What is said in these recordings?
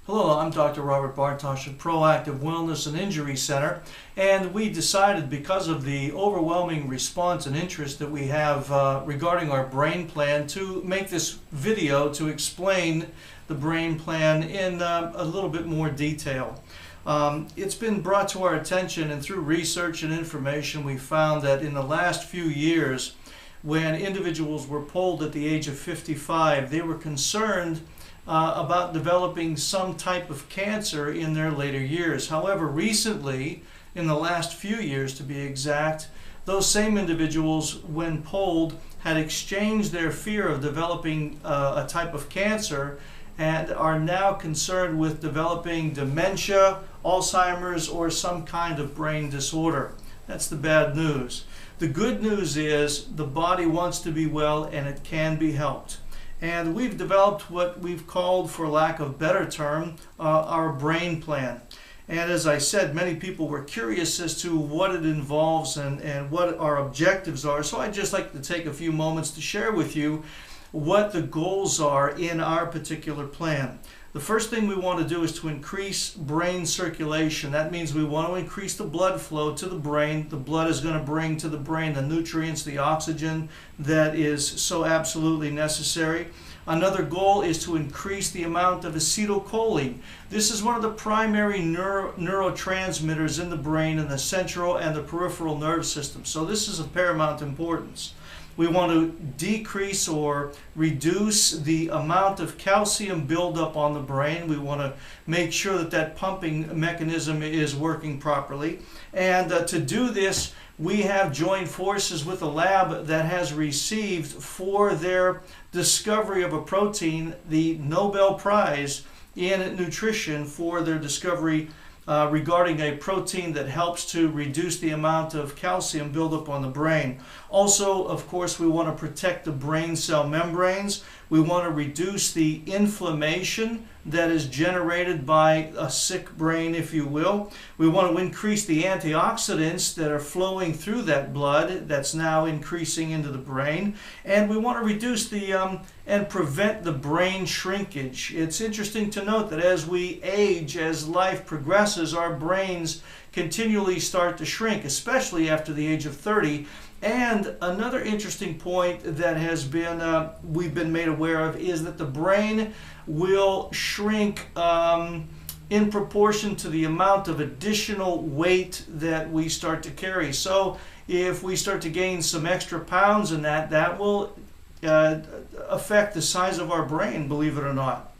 Hello, I'm Dr. Robert Bartosh of Proactive Wellness and Injury Center, and we decided, because of the overwhelming response and interest that we have regarding our brain plan, to make this video to explain the brain plan in a little bit more detail. It's been brought to our attention, and through research and information we found that in the last few years, when individuals were polled at the age of 55, they were concerned about developing some type of cancer in their later years. However, recently, in the last few years to be exact, those same individuals, when polled, had exchanged their fear of developing a type of cancer and are now concerned with developing dementia, Alzheimer's, or some kind of brain disorder. That's the bad news. The good news is the body wants to be well and it can be helped. And we've developed what we've called, for lack of a better term, our brain plan. And as I said, many people were curious as to what it involves and what our objectives are. So I'd just like to take a few moments to share with you what the goals are in our particular plan. The first thing we want to do is to increase brain circulation. That means we want to increase the blood flow to the brain. The blood is going to bring to the brain the nutrients, the oxygen that is so absolutely necessary. Another goal is to increase the amount of acetylcholine. This is one of the primary neurotransmitters in the brain in the central and the peripheral nerve system. So this is of paramount importance. We want to decrease or reduce the amount of calcium buildup on the brain. We want to make sure that that pumping mechanism is working properly. And to do this, we have joined forces with a lab that has received, for their discovery of a protein, the Nobel Prize in Nutrition for their discovery regarding a protein that helps to reduce the amount of calcium buildup on the brain. Also, of course, we want to protect the brain cell membranes. We want to reduce the inflammation that is generated by a sick brain, if you will. We want to increase the antioxidants that are flowing through that blood that's now increasing into the brain. And we want to reduce and prevent the brain shrinkage. It's interesting to note that as we age, as life progresses, our brains continually start to shrink, especially after the age of 30. And another interesting point that has been we've been made aware of is that the brain will shrink in proportion to the amount of additional weight that we start to carry. So if we start to gain some extra pounds in that will affect the size of our brain, believe it or not.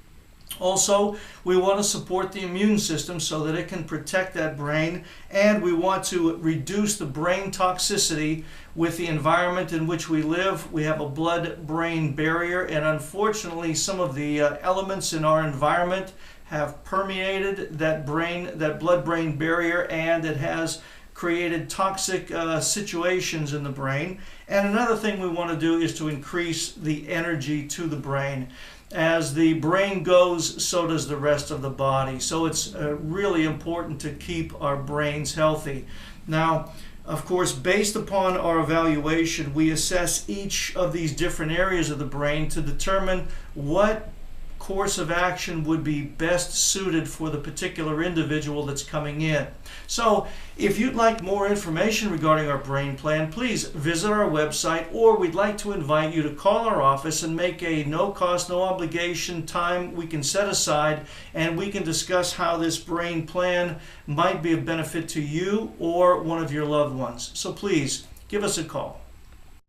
Also, we want to support the immune system so that it can protect that brain, and we want to reduce the brain toxicity with the environment in which we live. We have a blood-brain barrier, and unfortunately some of the elements in our environment have permeated that blood-brain barrier, and it has created toxic situations in the brain. And another thing we want to do is to increase the energy to the brain. As the brain goes, so does the rest of the body. So it's really important to keep our brains healthy. Now, of course, based upon our evaluation, we assess each of these different areas of the brain to determine what course of action would be best suited for the particular individual that's coming in. So if you'd like more information regarding our brain plan, please visit our website, or we'd like to invite you to call our office and make a no cost, no obligation time we can set aside, and we can discuss how this brain plan might be of benefit to you or one of your loved ones. So please give us a call.